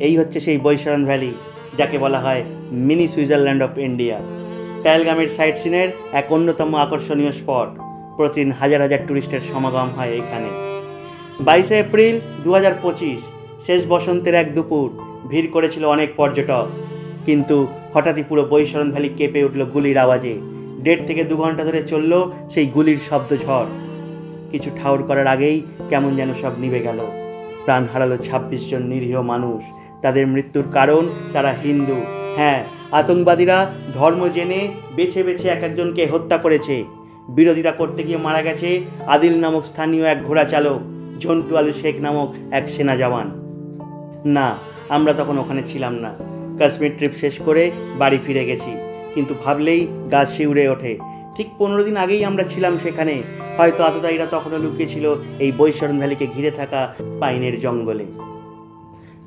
এই হচ্ছে সেই বৈশরণ ভ্যালি, যাকে বলা হয় মিনি সুইজারল্যান্ড অফ ইন্ডিয়া। পেহেলগামের সাইট সিনের এক অন্যতম আকর্ষণীয় স্পট। প্রতিদিন হাজার হাজার ট্যুরিস্টের সমাগম হয় এইখানে। 22 এপ্রিল 2025 শেষ বসন্তের এক দুপুর, ভিড় করেছিল অনেক পর্যটক। কিন্তু হঠাৎই পুরো বৈশরণ ভ্যালি কেঁপে উঠল গুলির আওয়াজে। 1.5 থেকে 2 ঘন্টা ধরে চলল সেই গুলির শব্দ ঝড়। কিছু ঠাউর করার আগেই কেমন যেন সব নিভে গেল। প্রাণ হারালো 26 জন নিরীহ মানুষ। তাদের মৃত্যুর কারণ তারা হিন্দু। হ্যাঁ, আতঙ্কবাদীরা ধর্ম জেনে বেছে বেছে এক একজনকে হত্যা করেছে। বিরোধিতা করতে গিয়ে মারা গেছে আদিল নামক স্থানীয় এক ঘোড়া চালক, ঝন্টু আলু শেখ নামক এক সেনা জওয়ান। না, আমরা তখন ওখানে ছিলাম না। কাশ্মীর ট্রিপ শেষ করে বাড়ি ফিরে গেছি। কিন্তু ভাবলেই গা শিউরে ওঠে। ঠিক 15 দিন আগেই আমরা ছিলাম সেখানে। হয়তো আততায়ীরা তখনও লুকিয়েছিল এই বৈশরণ ভ্যালিকে ঘিরে থাকা পাইনের জঙ্গলে।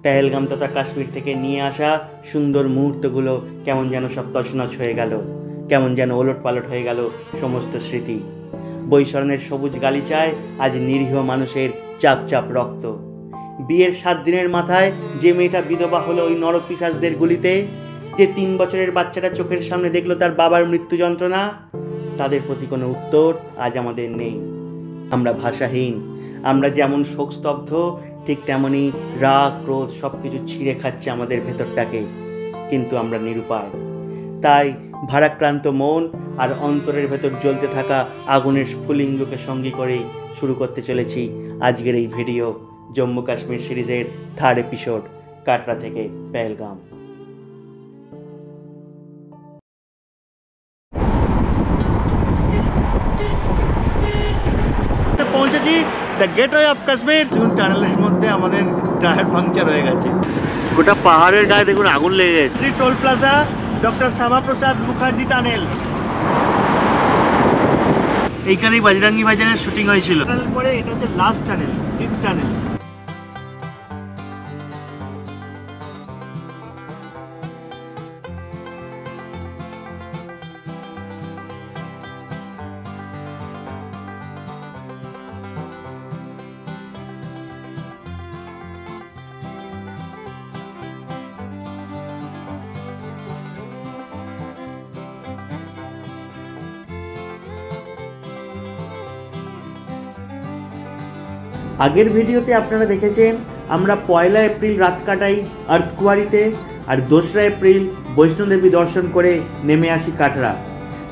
পেহেলগাম তথা কাশ্মীর থেকে নিয়ে আসা সুন্দর মুহূর্তগুলো কেমন যেন সব তছনছ হয়ে গেল। কেমন যেন ওলট পালট হয়ে গেল সমস্ত স্মৃতি। বৈশরণের সবুজ গালিচায় আজ নিরীহ মানুষের চাপ চাপ রক্ত। বিয়ের 7 দিনের মাথায় যে মেয়েটা বিধবা হলো ওই নরপিশাচদের গুলিতে, যে 3 বছরের বাচ্চাটা চোখের সামনে দেখলো তার বাবার মৃত্যু যন্ত্রণা, তাদের প্রতি কোনো উত্তর আজ আমাদের নেই। আমরা ভাষাহীন। আমরা যেমন শোকস্তব্ধ, ঠিক তেমনই রাগ ক্রোধ সব কিছু ছিঁড়ে খাচ্ছে আমাদের ভেতরটাকে। কিন্তু আমরা নিরুপায়। তাই ভারাক্রান্ত মন আর অন্তরের ভেতর জ্বলতে থাকা আগুনের স্ফুলিঙ্গকে সঙ্গী করেই শুরু করতে চলেছি আজকের এই ভিডিও, জম্মু কাশ্মীর সিরিজের 3rd এপিসোড, কাটরা থেকে পেহেলগাম। পৌঁছেছি দ্য গেটওয়ে অফ কাশ্মীর। দেখুন টানেলের মধ্যে আমাদের টায়ার পাংচার হয়ে গেছে। গোটা পাহাড়ের গায়ে দেখুন আগুন লেগে গেছে। Toll plaza, doctor Shyamaprasad Mukherjee tunnel. এইখানেই বজরঙ্গি ভাইজানের শুটিং হয়েছিল। পরে এটা হচ্ছে লাস্ট টানেল, 5th টানেল। আগের ভিডিওতে আপনারা দেখেছেন আমরা 1 এপ্রিল রাত কাটাই আর্থকুয়ারিতে, আর 2রা এপ্রিল বৈষ্ণোদেবী দর্শন করে নেমে আসি কাটরা।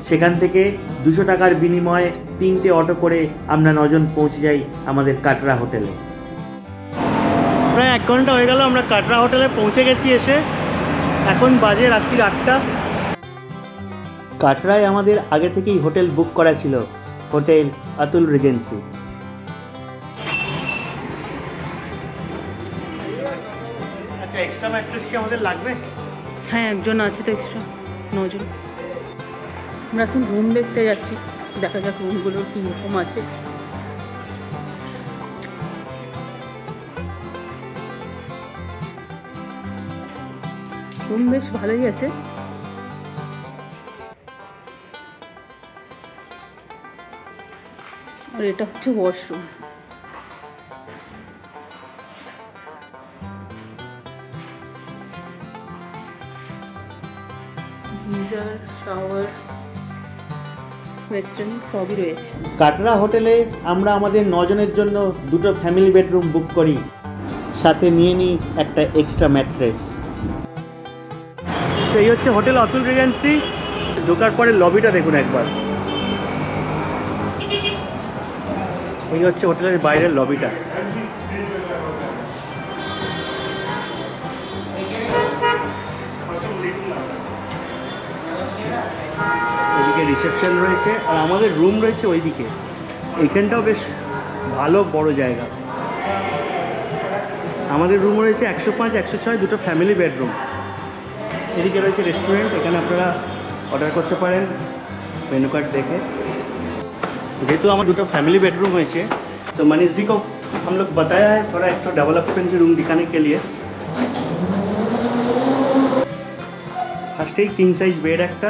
সেখান থেকে 200 টাকার বিনিময়ে 3টে অটো করে আমরা 9 জন পৌঁছে যাই আমাদের কাটরা হোটেলে। প্রায় 1 ঘন্টা হয়ে গেল আমরা কাটরা হোটেলে পৌঁছে গেছি এসে। এখন বাজে রাত্রি 8টা। কাটরায় আমাদের আগে থেকেই হোটেল বুক করা ছিল, hotel Atul regency. Extra mattress কি আমাদের লাগবে? হ্যাঁ, একজন আছে তো এক্সট্রা, 9 জন। আমরা এখন রুম দেখতে যাচ্ছি, দেখা যাক রুমগুলো কী রকম আছে। রুম বেশ ভালোই আছে। আর এটা হচ্ছে ওয়াশরুম। গিজার, শাওয়ার, ওয়েস্টার্ন সবই রয়েছে। কাটরা হোটেলে আমরা আমাদের 9 জনের জন্য 2টো ফ্যামিলি বেডরুম বুক করি, সাথে নিয়ে নিই একটা এক্সট্রা ম্যাট্রেস। তো এই হচ্ছে হোটেল অতুল রিজেন্সি। ঢোকার পরে লবিটা দেখুন একবার। এই হচ্ছে হোটেলের বাইরের লবিটা। ওইদিকে রিসেপশন রয়েছে আর আমাদের রুম রয়েছে ওইদিকে। এইখানটাও বেশ ভালো বড় জায়গা। আমাদের রুম রয়েছে 105, 106, 2টো ফ্যামিলি বেডরুম। এদিকে রয়েছে রেস্টুরেন্ট, এখানে আপনারা অর্ডার করতে পারেন মেনু কার্ড দেখে। যেহেতু আমার 2টো फैमिली बेडरूम হয়েছে, तो मनीष जी को हम लोग बताया है थोड़ा एक तो डेवलपमेंट से रूम दिखाने के लिए। ফার্স্টেই কিং সাইজ বেড একটা,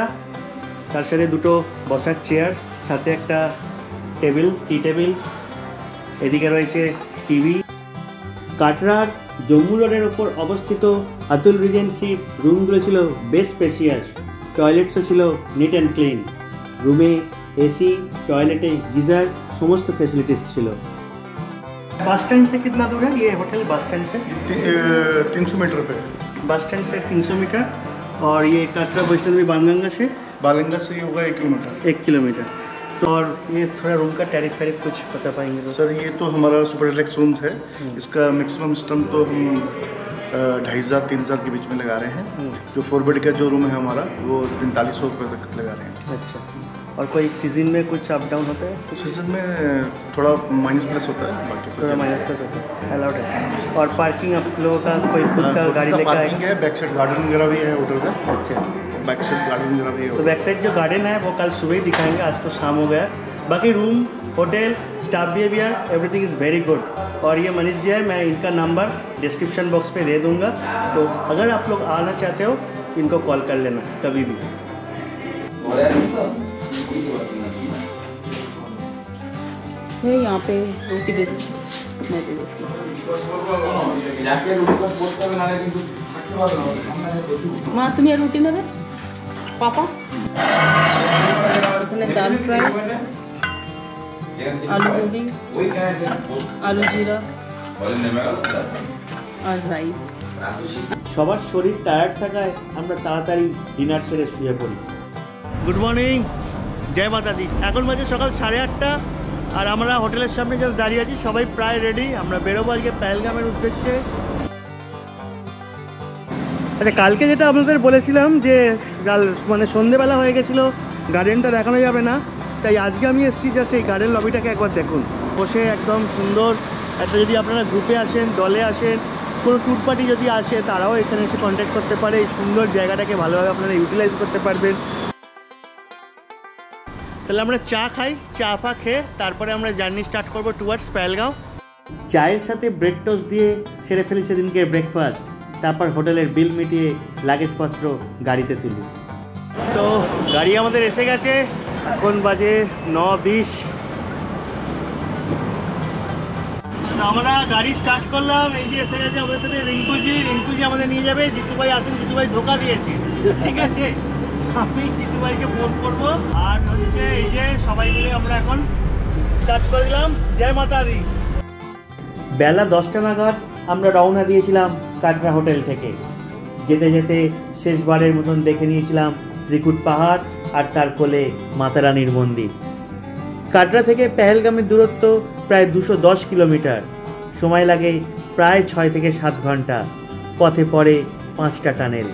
তার সাথে 2টো বসার চেয়ার, সাথে একটা টেবিল, টি টেবিল। এদিকে রয়েছে টিভি, কাটরার জম্মু রোডের ওপর অবস্থিত আতুল রিজেন্সির রুমগুলো ছিল বেশ স্পেশিয়াস, টয়লেটসও ছিল নিট অ্যান্ড ক্লিন। রুমে एसी, टॉयलेटे, गीजर समस्त फैसिलिटीज ছিল। बस स्टैंड से कितना दूर है ये होटल? बस स्टैंड से 300 मीटर पे। बस स्टैंड से 300 मीटर। और ये कटरा वैष्णो देवी बाणगंगा से ये होगा 1 किलोमीटर। 1 किलोमीटर। तो और ये थोड़ा रूम का टैरिफ कुछ बता पाएंगे तो? सर ये तो हमारा सुपर डिलक्स रूम है, इसका मैक्सिमम सिस्टम तो हम 2500-3000 के बीच में लगा रहे हैं। जो 4 बेड का जो रूम है हमारा वो 4500 रुपये तक लगा रहे हैं। अच्छा, और कोई सीजन में कुछ अप डाउन होता है? सीजन में थोड़ा माइनस प्लस होता है, बाकी थोड़ा माइनस प्लस होता है, अलाउड है। और पार्किंग आप लोगों का कोई खुद का गाड़ी लेकर पार्किंग है, बैक साइड गार्डन वगैरह भी है होटल का। अच्छा, बैक साइड गार्डन वगैरह भी है। तो बैक साइड जो गार्डन है वो कल सुबह ही दिखाएंगे, आज तो शाम हो गया। बाकी room, hotel, staff behaviour everything is very good. और ये मनीष जी है, मैं इनका नंबर डिस्क्रिप्शन बॉक्स पे दे दूँगा, तो अगर आप लोग आना चाहते हो इनको कॉल कर लेना कभी भी। यहाँ पे रोटी दे दो, मैं दे देती हूँ। माँ তুমি আর রুটি নেবে? পাপা এখানে ডাল ফ্রাই, আলু গোবি, আলু জিরা আর রাইস। সবার শরীর টায়ার্ড থাকায় আমরা তাড়াতাড়ি ডিনার সেরে শুয়ে পড়ি। গুড মর্নিং, জয় মাতা দি। এখন বাজে সকাল 8:30 আর আমরা হোটেলের সামনে জাস্ট দাঁড়িয়ে আছি, সবাই প্রায় রেডি। আমরা বেরোবো আজকে পেহেলগামের উদ্দেশ্যে। আচ্ছা, কালকে যেটা আপনাদের বলেছিলাম যে মানে সন্ধেবেলা হয়ে গেছিলো, গার্ডেনটা দেখানো যাবে না, তাই আজকে আমি এসেছি জাস্ট এই গার্ডেন লবিটাকে একবার দেখুন। বসে একদম সুন্দর একটা, যদি আপনারা গ্রুপে আসেন, দলে আসেন, কোনো ট্যুর পার্টি যদি আসে তারাও এখানে এসে কন্ট্যাক্ট করতে পারে। এই সুন্দর জায়গাটাকে ভালোভাবে আপনারা ইউটিলাইজ করতে পারবেন। তাহলে আমরা চা খাই, চা ফা খেয়ে তারপরে আমরা জার্নি স্টার্ট করবো টুয়ার্ডস পেহেলগাঁও। চায়ের সাথে ব্রেড টোস্ট দিয়ে সেরে ফেলি সেদিনকে ব্রেকফাস্ট, তারপর হোটেলের বিল মিটিয়ে লাগেজপত্র গাড়িতে তুলি। তো গাড়ি আমাদের এসে গেছে, এখন বাজে 9:20। আমরা গাড়ি স্টার্ট করলাম, এই যে এসে গেছে আমাদের সাথে রিঙ্কুজি আমাদের নিয়ে যাবে। জিতু ভাই আসেন, জিতু ভাই ধোকা দিয়েছে, ঠিক আছে, আমি জিতু ভাইকে ফোন করবো। আর হচ্ছে এই যে সবাই মিলে আমরা এখন স্টার্ট করে দিলাম। জয় মাতা দি। বেলা 10টা নাগাদ আমরা রওনা দিয়েছিলাম কাটরা হোটেল থেকে। যেতে যেতে শেষবারের মতন দেখে নিয়েছিলাম ত্রিকুট পাহাড় আর তার কোলে মাতারানীর মন্দির। কাটরা থেকে পেহেলগামের দূরত্ব প্রায় 210 কিলোমিটার, সময় লাগে প্রায় 6 থেকে 7 ঘন্টা। পথে পড়ে 5টা টানেল।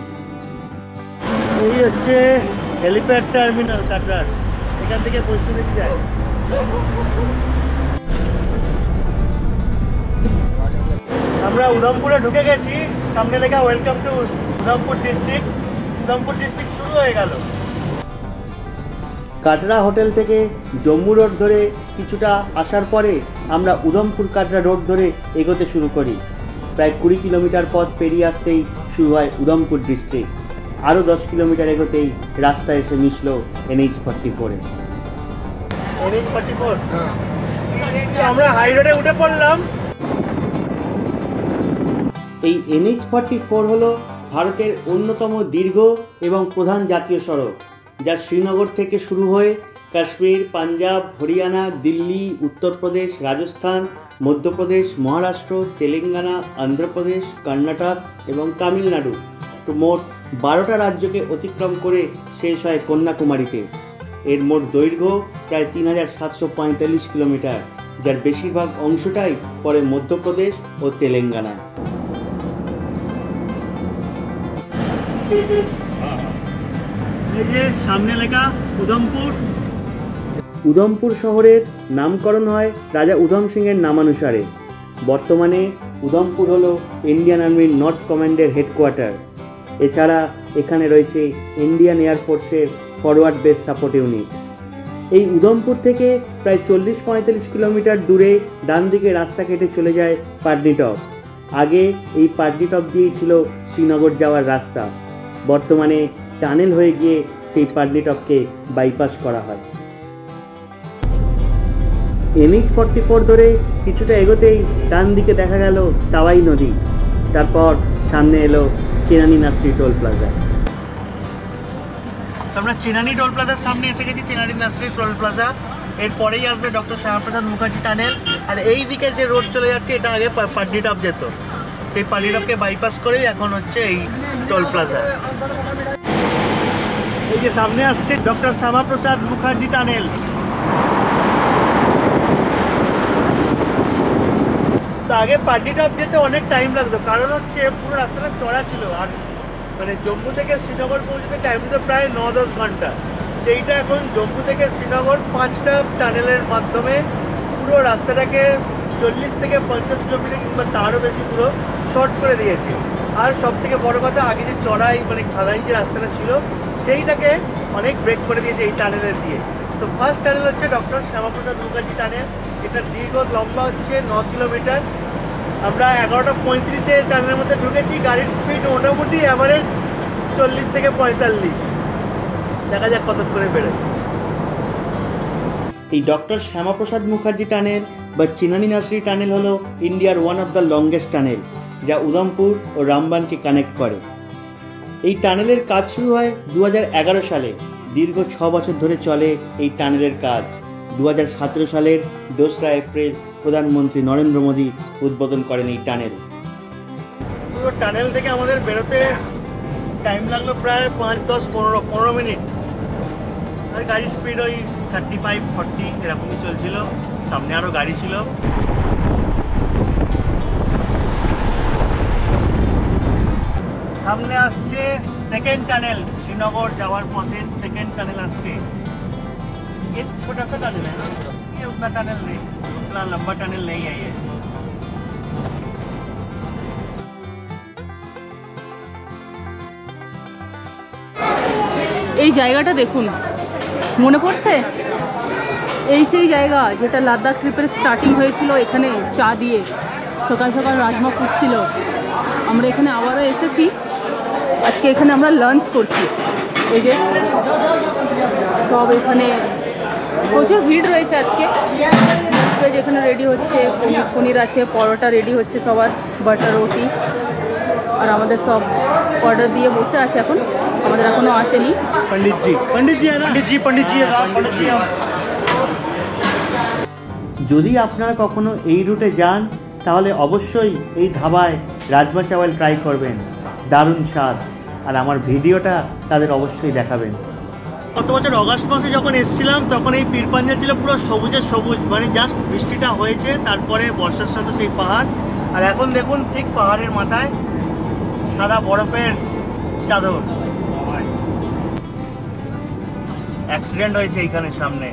এই হচ্ছে হেলিপ্যাড টার্মিনাল কাটরার, এখান থেকে বৈষ্ণো দেবী যায়। আমরা উধমপুরে ঢুকে গেছি, সামনে লেখা welcome to Udhampur district. Udhampur district শুরু হয়ে গেল। কাটরা হোটেল থেকে জম্মু রোড ধরে কিছুটা আসার পরে আমরা উধমপুর কাটরা রোড ধরে এগোতে শুরু করি। প্রায় 20 কিলোমিটার পথ পেরিয়ে আসতেই শুরু হয় উধমপুর ডিস্ট্রিক্ট। আরও 10 কিলোমিটার এগোতেই রাস্তা এসে মিশল NH-44-এ। NH-44 আমরা হাই রোডে উঠে পড়লাম। এই NH-44 হলো ভারতের অন্যতম দীর্ঘ এবং প্রধান জাতীয় সড়ক, যা শ্রীনগর থেকে শুরু হয়ে কাশ্মীর, পাঞ্জাব, হরিয়ানা, দিল্লি, উত্তরপ্রদেশ, রাজস্থান, মধ্যপ্রদেশ, মহারাষ্ট্র, তেলেঙ্গানা, অন্ধ্রপ্রদেশ, কর্ণাটক এবং তামিলনাড়ু মোট 12টা রাজ্যকে অতিক্রম করে শেষ হয় কন্যাকুমারীতে। এর মোট দৈর্ঘ্য প্রায় 3745 কিলোমিটার, যার বেশিরভাগ অংশটাই পড়ে মধ্যপ্রদেশ ও তেলেঙ্গানায়। এই যে সামনে লেখা উধমপুর। উধমপুর শহরের নামকরণ হয় রাজা উধম সিংয়ের নামানুসারে। বর্তমানে উধমপুর হলো ইন্ডিয়ান আর্মির নর্থ কমান্ডের হেডকোয়ার্টার। এছাড়া এখানে রয়েছে ইন্ডিয়ান এয়ারফোর্সের ফরওয়ার্ড বেস সাপোর্ট ইউনিট। এই উধমপুর থেকে প্রায় 40-45 কিলোমিটার দূরে ডান দিকে রাস্তা কেটে চলে যায় পাটনিটপ। আগে এই পাটনিটপ দিয়েই ছিল শ্রীনগর যাওয়ার রাস্তা। বর্তমানে টানেল হয়ে গিয়ে সেই পাটনিটপকে বাইপাস করা হয়। NH-44 ধরে কিছুটা এগোতেই ডান দিকে দেখা গেল তাওয়াই নদী। তারপর সামনে এলো চেনানি নার্সারি টোল প্লাজা। আমরা চেনানি টোল প্লাজার সামনে এসে গেছি, চেনানি নার্সারি টোল প্লাজা। এরপরেই আসবে ডক্টর শ্যামাপ্রসাদ মুখার্জি টানেল। আর এই দিকে যে রোড চলে যাচ্ছে এটা আগে পাটনিটপ যেত, সেই পাটনিটপকে বাইপাস করেই এখন হচ্ছে এই টোল প্লাজা। এই যে সামনে আসছে ডক্টর শ্যামাপ্রসাদ মুখার্জি টানেল। তো আগে পাটনিটপ যেতে অনেক টাইম লাগতো, কারণ হচ্ছে পুরো রাস্তাটা চড়া ছিল। আর মানে জম্মু থেকে শ্রীনগর পৌঁছতে টাইম তো প্রায় 9-10 ঘন্টা। সেইটা এখন জম্মু থেকে শ্রীনগর 5টা টানেলের মাধ্যমে পুরো রাস্তাটাকে 40 থেকে 50 কিলোমিটার কিংবা তারও বেশি পুরো শর্ট করে দিয়েছে। আর সব থেকে বড় কথা, আগে যে চড়াই মানে খাদাই যে রাস্তাটা ছিল সেইটাকে অনেক ব্রেক করে দিয়েছে এই টানেলের দিয়ে। তো ফার্স্ট টানেল হচ্ছে ডক্টর শ্যামাপ্রসাদ মুখার্জি টানেল। এটা দীর্ঘ লম্বা হচ্ছে 9 কিলোমিটার। আমরা 11:35-এ টানেলের মধ্যে ঢুকেছি। গাড়ির স্পিড মোটামুটি অ্যাভারেজ 40 থেকে 45। দেখা যাক কত করে বেড়ে। এই ডক্টর শ্যামাপ্রসাদ মুখার্জি টানেল বা চেনানি নার্সারি টানেল হলো ইন্ডিয়ার one of the longest tunnel, যা উধমপুর ও রামবানকে কানেক্ট করে। এই টানেলের কাজ শুরু হয় 2011 সালে। দীর্ঘ 6 বছর ধরে চলে এই টানেলের কাজ। 2017 সালের 2রা এপ্রিল প্রধানমন্ত্রী নরেন্দ্র মোদী উদ্বোধন করেন এই টানেল। পুরো টানেল থেকে আমাদের বেরোতে টাইম লাগলো প্রায় 5-10-15 মিনিট। আর গাড়ির স্পিড ওই 35-40 এরকমই চলছিল। সামনে আরও গাড়ি ছিল। সামনে আসছে সেকেন্ড টানেল, শ্রীনগর যাওয়ার পথে সেকেন্ড টানেল আসছে। ये छोटा सा टनल है ना, ये उतना टनल नहीं, उतना लंबा टनल नहीं है ये। এই জায়গাটা দেখুন, মনে পড়ছে এই সেই জায়গা যেটা লাদাখ ট্রিপের স্টার্টিং হয়েছিল। এখানে চা দিয়ে সকাল সকাল রাজমা ফুটছিল। আমরা এখানে আবারও এসেছি। আজকে এখানে আমরা লাঞ্চ করছি। এই যে সব এখানে প্রচুর ভিড় রয়েছে আজকে। যেখানে রেডি হচ্ছে, পনির আছে, পরোটা রেডি হচ্ছে সবার, বাটার রুটি। আর আমাদের সব অর্ডার দিয়ে বসে আছে এখন, আমাদের এখনও আসেনি। পণ্ডিতজি যদি আপনারা কখনো এই রুটে যান তাহলে অবশ্যই এই ধাবায় রাজমা চাওয়াল ট্রাই করবেন, দারুণ স্বাদ। আর আমার ভিডিওটা তাদের অবশ্যই দেখাবেন। গত বছর অগাস্ট মাসে যখন এসেছিলাম তখন এই পীরপাঞ্জাল ছিল পুরো সবুজে সবুজ, মানে জাস্ট বৃষ্টিটা হয়েছে, তারপরে বর্ষার সাথে সেই পাহাড়। আর এখন দেখুন ঠিক পাহাড়ের মাথায় সাদা বরফের চাদর। অ্যাক্সিডেন্ট হয়েছে এইখানে সামনে,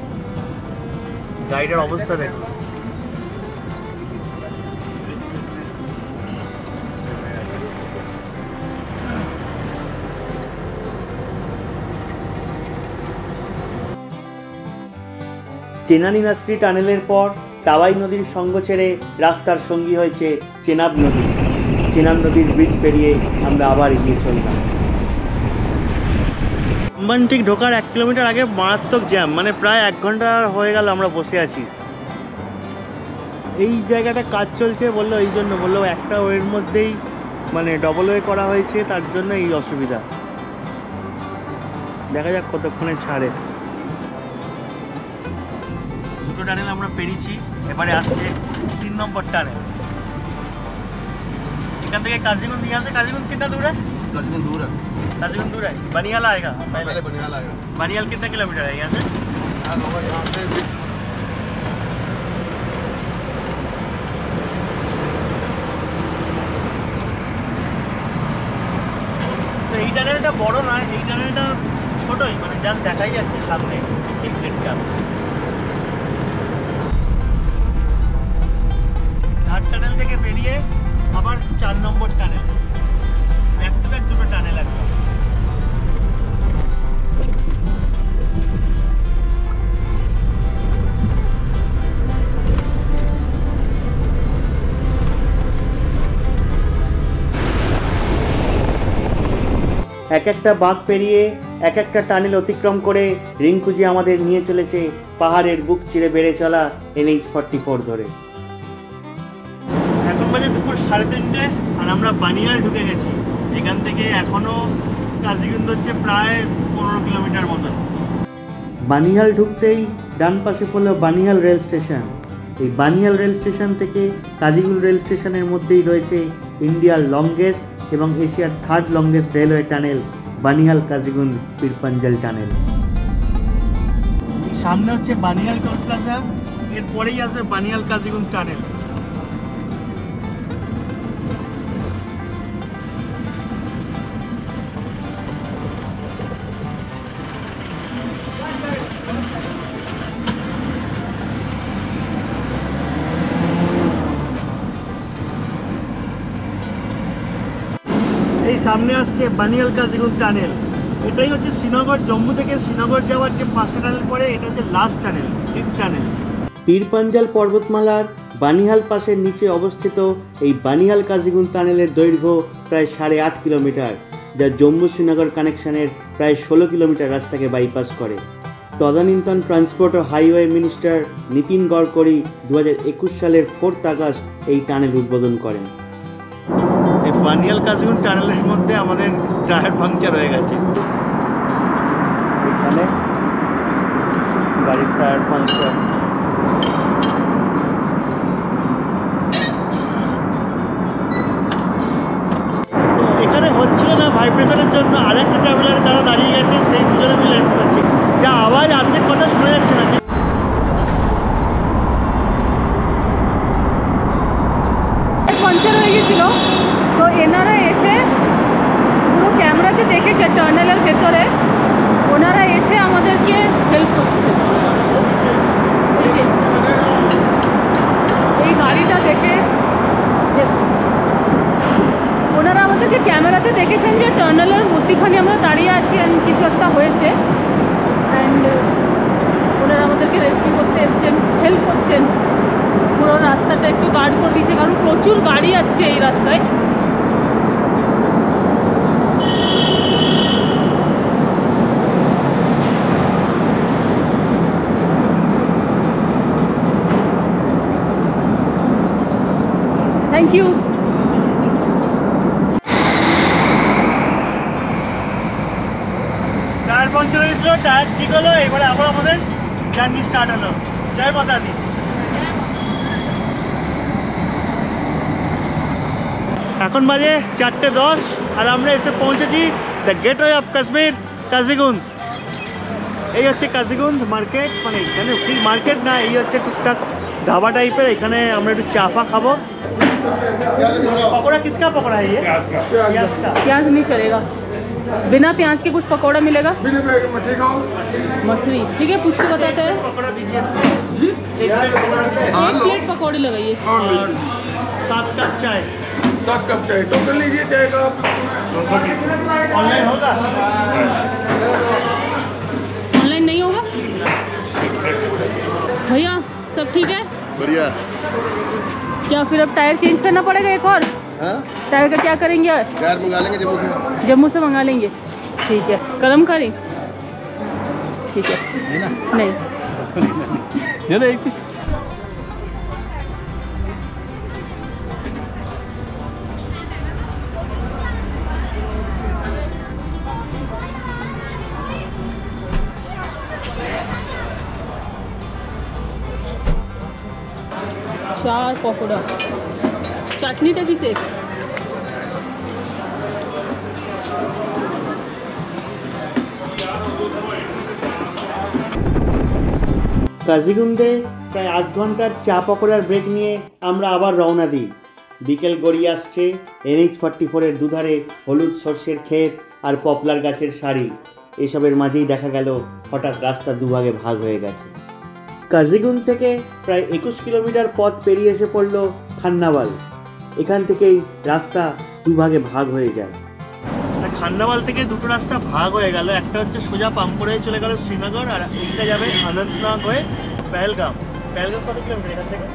গাড়িটার অবস্থা দেখুন। চেনানি নার্সারি টানেলের পর তাওয়াই নদীর সঙ্গ ছেড়ে রাস্তার সঙ্গী হয়েছে চেনাব নদী। চেনাব নদীর ব্রিজ পেরিয়ে আমরা আবার এগিয়ে চললাম। রামবান ঠিক ঢোকার 1 কিলোমিটার আগে মারাত্মক জ্যাম, মানে প্রায় 1 ঘন্টা হয়ে গেল আমরা বসে আছি। এই জায়গাটা কাজ চলছে বললো, এই জন্য বললো একটা ওয়ের মধ্যেই মানে ডবল ওয়ে করা হয়েছে, তার জন্য এই অসুবিধা। দেখা যাক কতক্ষণে ছাড়ে। দুটো টানেল আমরা পেরিয়েছি, এবারে আসছে 3 নম্বর টানেল। এখান থেকে काजीगुंड यहाँ से काजीगुंड कितना दूर है? काजीगुंड दूर है। बनियाल आएगा पहले बनियाल आएगा। बनियाल कितना किलोमीटर है यहाँ से? यहाँ से তো এই টানেলটা বড় নয়, এই টানেলটা ছোটই, মানে যা দেখাই যাচ্ছে সামনে এক্সিটটা। 4 টানেল থেকে বেরিয়ে আবার 4 নম্বর টানেল, ব্যাক টু ব্যাক দুটো টানেল একদম। এক একটা বাঁক পেরিয়ে এক একটা টানেল অতিক্রম করে রিঙ্কুজি আমাদের নিয়ে চলেছে পাহাড়ের বুক চিরে বেড়ে চলা NH44 ধরে। এখন বাজে দুপুর 3:30 আর আমরা বানিহাল ঢুকে গেছি। এখান থেকে এখনো কাজিগুন্দ হচ্ছে প্রায় 15 কিলোমিটার মতো। বানিহাল ঢুকতেই ডান পাশে পড়লো বানিহাল রেল স্টেশন। এই বানিহাল রেল স্টেশন থেকে কাজিগুন্ড রেল স্টেশনের মধ্যেই রয়েছে ইন্ডিয়ার লংগেস্ট এবং এশিয়ার 3rd longest railway tunnel Banihal Qazigund Pir Panjal tunnel. সামনে হচ্ছে বানিহাল টোল প্লাজা, এরপরেই আসবে বানিহাল কাজিগুন্ড টানেল। এই সামনে আসছে বানিহাল কাজিগুন্ড টানেল। এটাই হচ্ছে শ্রীনগর, জম্মু থেকে শ্রীনগর যাওয়ার যে 5টা টানেল পরে, এটা হচ্ছে last tunnel, 5th tunnel. Pir Panjal পর্বতমালার বানিহাল পাশের নিচে অবস্থিত এই বানিহাল কাজিগুন্ড টানেলের দৈর্ঘ্য প্রায় 8.5 কিলোমিটার, যা জম্মু শ্রীনগর কানেকশনের প্রায় 16 কিলোমিটার রাস্তাকে বাইপাস করে। তদানীন্তন ট্রান্সপোর্ট ও হাইওয়ে মিনিস্টার নীতিন গডকরি 2021 সালের 4 আগস্ট এই টানেল উদ্বোধন করেন। এই বানিহাল কাজিগুন্ড টানেলের মধ্যে আমাদের টায়ার পাংচার হয়ে গেছে। এখানে গাড়ির টায়ার পাংচার। তো এখানে হচ্ছিল না ভাইব্রেশনের জন্য আরেকটা ট্রাভেলার তারা দাঁড়িয়ে গেছে, সেই দুজনে মিলে হেল্প করছে, যা আওয়াজ অর্ধেক কথা শোনা যাচ্ছে না। পাংচার হয়ে গেছিল, তো এনারা এসে পুরো ক্যামেরাতে দেখেছে টানেলের ভেতরে, ওনারা এসে আমাদেরকে হেল্প করছে। এই গাড়িটা দেখে ওনারা আমাদেরকে ক্যামেরাতে দেখেছেন যে টানেলের মধ্যখানে আমরা দাঁড়িয়ে আছি অ্যান্ড কিছু একটা হয়েছে, অ্যান্ড ওনারা আমাদেরকে রেস্কিউ করতে এসছেন, হেল্প করছেন। পুরো রাস্তাটা একটু গার্ড করে দিয়েছে, কারণ প্রচুর গাড়ি আসছে এই রাস্তায়। Thank you. টায়ার পাংচার হয়েছিল, টায়ার ঠিক হলো, এবারে আবার আমাদের জার্নি স্টার্ট হলো। জয় মাতা দি। এখন বাজে 4:10 আর আমরা এসে পৌঁছেছি the gateway of Kashmir, Qazigund. এই হচ্ছে কাজিগুন্ড মার্কেট, মানে এখানে ঠিক মার্কেট না, এই হচ্ছে টুকটাক ধাবা টাইপের। এখানে আমরা একটু চা ফা খাবো। पकौड़ा किसका पकौड़ा है ये? प्याज का। प्याज नहीं चलेगा, बिना प्याज के कुछ पकौड़ा मिलेगा? मछली ठीक है, पूछ के बताते हैं। पकौड़ा दीजिए, एक प्लेट पकौड़े लगाइए और 7 कप चाय। 7 कप चाय टोकन लीजिए चाय का। 220 ऑनलाइन होगा? ऑनलाइन नहीं होगा भैया? सब ठीक है, बढ़िया। क्या फिर अब टायर चेंज करना पड़ेगा एक और? हाँ, टायर का क्या करेंगे? टायर मंगा लेंगे जम्मू से। जम्मू से मंगा लेंगे, ठीक है। कलम करें, ठीक है नहीं एक पीस। चार पकौड़ा, চাটনিটা কিসের? কাজিগুন্ডে প্রায় 8 ঘন্টার চা পকোড়ার ব্রেক নিয়ে আমরা আবার রওনা দিই। বিকেল গড়িয়ে আসছে, NH44-এর দুধারে হলুদ সর্ষের ক্ষেত আর পপলার গাছের সারি। এসবের মাঝেই দেখা গেল হঠাৎ রাস্তা দুভাগে ভাগ হয়ে গেছে। কাজিগুন্ড থেকে প্রায় 21 কিলোমিটার পথ পেরিয়ে এসে পড়ল খান্নাওয়াল। এখান থেকেই রাস্তা দুভাগে ভাগ হয়ে যায়। খান্নাওয়াল থেকে দুটো রাস্তা ভাগ হয়ে গেল, একটা হচ্ছে সোজা পাম্পোর হয়ে চলে গেল শ্রীনগর, আর এইটা যাবে অনন্তনাগ হয়ে পেহেলগাম। পেহেলগাম কত কিলোমিটার এখান থেকে?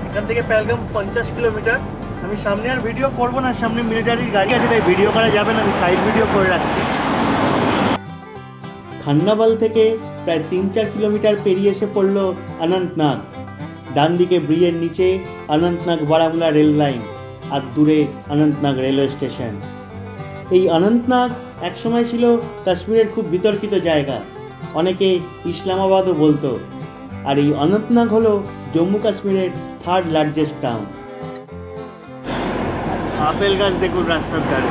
এখান থেকে পেহেলগাম 50 কিলোমিটার। আমি সামনে আর ভিডিও করব না, সামনে মিলিটারির গাড়ি আছে তাই ভিডিও করা যাবে না, আমি সাইড ভিডিও করে রাখছি। খান্নাবাল থেকে প্রায় 3-4 কিলোমিটার পেরিয়ে এসে পড়ল অনন্তনাগ। ডান দিকে ব্রিজের নিচে অনন্তনাগ বারামুলা রেল লাইন, আর দূরে অনন্তনাগ রেলওয়ে স্টেশন। এই অনন্তনাগ একসময় ছিল কাশ্মীরের খুব বিতর্কিত জায়গা, অনেকে ইসলামাবাদও বলতো। আর এই অনন্তনাগ হলো জম্মু কাশ্মীরের 3rd লার্জেস্ট টাউন। আপেল গাছ দেখুন রাস্তার ধারে।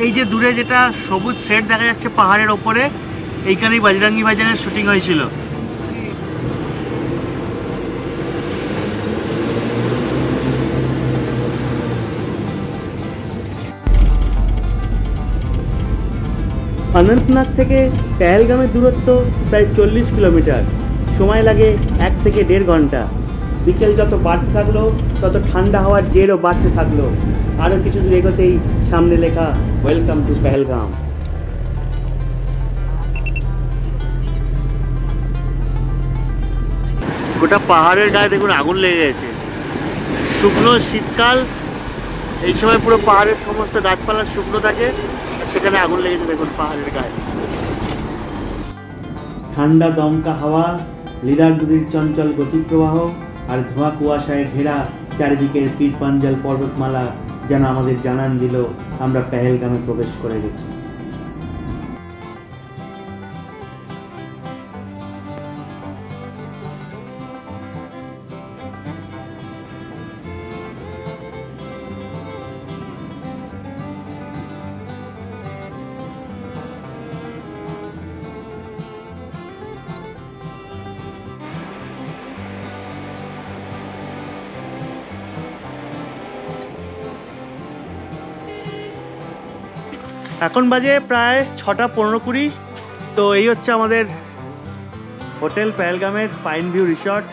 এই যে দূরে যেটা সবুজ সেট দেখা যাচ্ছে পাহাড়ের ওপরে, এইখানেই বজরঙ্গি ভাইজানের শুটিং হয়েছিল। অনন্তনাগ থেকে পেহেলগামের দূরত্ব প্রায় 40 কিলোমিটার, সময় লাগে 1 থেকে 1.5 ঘন্টা। বিকেল যত বাড়তে থাকলো তত ঠান্ডা হওয়ার জেরও বাড়তে থাকলো। আরও কিছু দূর এগোতেই সামনে লেখা ওয়েলকাম টু পেহেলগাম। গোটা পাহাড়ের গায়ে দেখুন আগুন লেগে গেছে। শুকনো শীতকাল, এই সময় পুরো পাহাড়ের সমস্ত গাছপালা শুকনো থাকে, সেখানে আগুন লেগেছে দেখুন পাহাড়ের গায়ে। ঠান্ডা দমকা হাওয়া, লিদার দুদির চঞ্চল গতিপ্রবাহ আর ধোঁয়া কুয়াশায় ঘেরা চারিদিকের পীর পাঞ্জাল পর্বতমালা যেন আমাদের জানান দিল আমরা পেহেলগামে প্রবেশ করে গেছি। এখন বাজে প্রায় 6টা 15-20। তো এই হচ্ছে আমাদের হোটেল পেহেলগামের পাইন ভিউ রিসর্ট।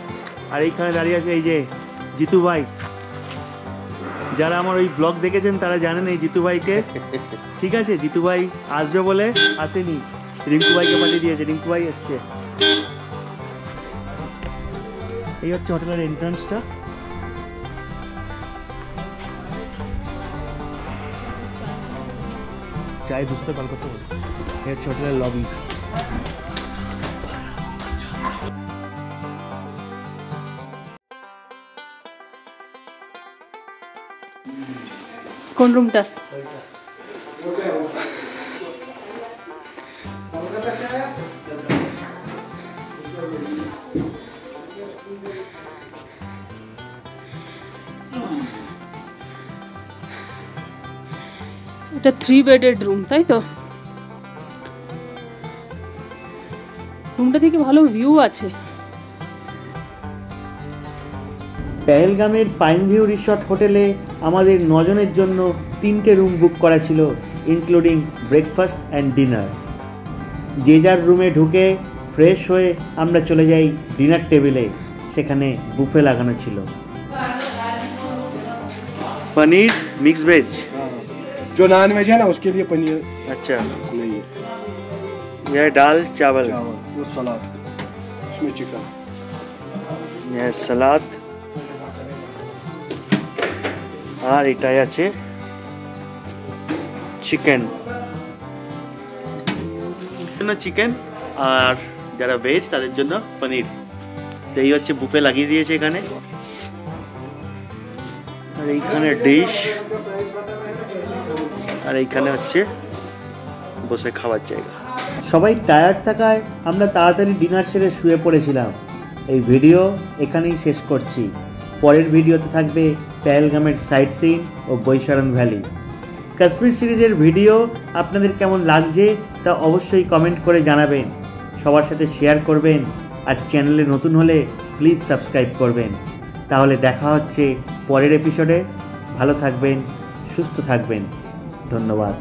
আর এইখানে দাঁড়িয়ে আছে এই যে জিতু ভাই। যারা আমার ওই ব্লগ দেখেছেন তারা জানেন এই জিতু ভাইকে। ঠিক আছে, জিতু ভাই আসবে বলে আসেনি, রিঙ্কু ভাইকে পাঠিয়ে দিয়েছে, রিঙ্কু ভাই এসছে। এই হচ্ছে হোটেলের এন্ট্রান্সটা। চাই বুঝতে পারবো তো, এই হচ্ছে হোটেলের লবি। কোন রুমটা? এটা 3 বেডেড রুম, তাই তো? রুমটা থেকে ভালো ভিউ আছে। পেহেলগামের পাইন ভিউ রিসর্ট হোটেলে আমাদের 9 জনের জন্য 3টে রুম বুক করা ছিল, ইনক্লুডিং ব্রেকফাস্ট অ্যান্ড ডিনার। যে যার রুমে ঢুকে ফ্রেশ হয়ে আমরা চলে যাই ডিনার টেবিলে, সেখানে বুফে লাগানো ছিল। पनीर मिक्स वेज, जो नॉन वेज है ना उसके लिए पनीर अच्छा नहीं है, यह दाल चावल, वो सलाद, उसमें चिकन, यह सलाद, আর এটাই আছে চিকেন, চিকেন, আর যারা ভেজ তাদের জন্য পনির। এই হচ্ছে বুফে লাগিয়ে দিয়েছে এখানে। আর এইখানে ডিশ, আর এইখানে হচ্ছে বসে খাওয়ার জায়গা। সবাই টায়ার্ড থাকায় আমরা তাড়াতাড়ি ডিনার সেরে শুয়ে পড়েছিলাম। এই ভিডিও এখানেই শেষ করছি। পরের ভিডিওতে থাকবে পেহেলগামের সাইট সিন ও বৈশারণ ভ্যালি। কাশ্মীর সিরিজের ভিডিও আপনাদের কেমন লাগছে তা অবশ্যই কমেন্ট করে জানাবেন, সবার সাথে শেয়ার করবেন, আর চ্যানেলে নতুন হলে প্লিজ সাবস্ক্রাইব করবেন। তাহলে দেখা হচ্ছে পরের এপিসোডে। ভালো থাকবেন, সুস্থ থাকবেন, ধন্যবাদ।